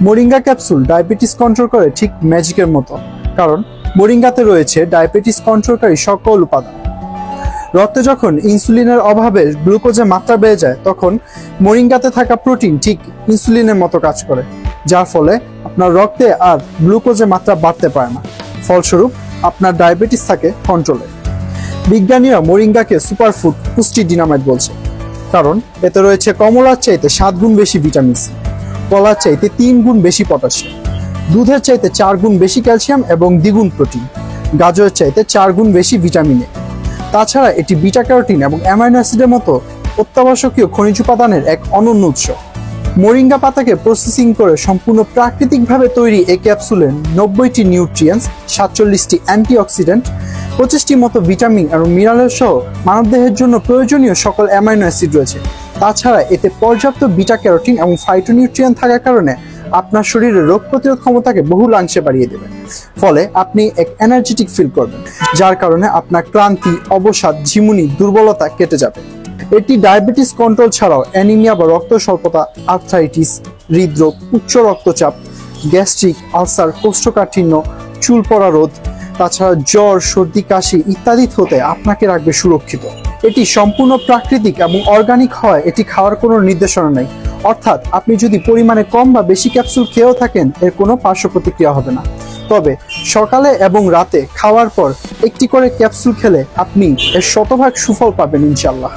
Moringa capsule diabetes control করে ঠিক ম্যাজিকের মতো, কারণ মোরিঙ্গাতে রয়েছে ডায়াবেটিস কন্ট্রোলকারী সকল উপাদান। রক্তে যখন ইনসুলিনের অভাবে গ্লুকোজের মাত্রা বেড়ে যায়, তখন মোরিঙ্গাতে থাকা প্রোটিন ঠিক ইনসুলিনের মতো কাজ করে, যার ফলে আপনার রক্তে আর গ্লুকোজের মাত্রা বাড়তে পারে না। ফলস্বরূপ আপনার ডায়াবেটিস থাকে কন্ট্রোলে। বিজ্ঞানীরা মোরিঙ্গাকে সুপারফুড পুষ্টি ডিনামাইট বলছে, কারণ এতে রয়েছে কমলার চাইতে 7 গুণ বেশি ভিটামিন সি, কলার চাইতে 3 গুণ বেশি পটাশিয়াম, দুধের চাইতে 4 গুণ বেশি ক্যালসিয়াম এবং দ্বিগুণ প্রোটিন, গাজরের চাইতে 4 গুণ বেশি ভিটামিন এ। তাছাড়া এটি বিটা ক্যারোটিন এবং অ্যামাইনো অ্যাসিডের মতো অত্যাবশ্যকীয় খনিজ উপাদানের এক অনন্য উৎস। মোরিঙ্গা পাতাকে প্রসেসিং করে সম্পূর্ণ প্রাকৃতিকভাবে তৈরি এই ক্যাপসুলে 90টি নিউট্রিয়েন্টস, 47টি অ্যান্টিঅক্সিডেন্ট, 25টি মতো ভিটামিন এবং মিনারেল সহ মানবদেহের জন্য প্রয়োজনীয় সকল অ্যামাইনো অ্যাসিড রয়েছে। তাছাড়া এতে পর্যাপ্ত বিটা ক্যারোটিন এবং ফাইটোনিউট্রিয়েন্ট থাকার কারণে আপনার শরীরের রোগ প্রতিরোধ ক্ষমতাকে বহুলাংশে বাড়িয়ে দেবে। ফলে আপনি এক এনার্জেটিক ফিল করবেন, যার কারণে আপনার ক্লান্তি, অবসাদ, ঝিমুনি, দুর্বলতা কেটে যাবে। এটি ডায়াবেটিস কন্ট্রোল ছাড়াও অ্যানিমিয়া বা রক্ত স্বল্পতা, আর্থ্রাইটিস, হৃদরোগ, উচ্চ রক্তচাপ, গ্যাস্ট্রিক, আলসার, কোষ্ঠকাঠিন্য, চুল পড়া রোধ, তাছাড়া জ্বর, সর্দি, কাশি ইত্যাদি হতে আপনাকে রাখবে সুরক্ষিত। এটি সম্পূর্ণ প্রাকৃতিক এবং অর্গানিক হয়, এটি খাওয়ার কোনো নির্দেশনা নেই। অর্থাৎ আপনি যদি পরিমাণে কম বা বেশি ক্যাপসুল খেয়েও থাকেন, এর কোনো পার্শ্ব প্রতিক্রিয়া হবে না। তবে সকালে এবং রাতে খাওয়ার পর একটি করে ক্যাপসুল খেলে আপনি এর শতভাগ সুফল পাবেন ইনশাআল্লাহ।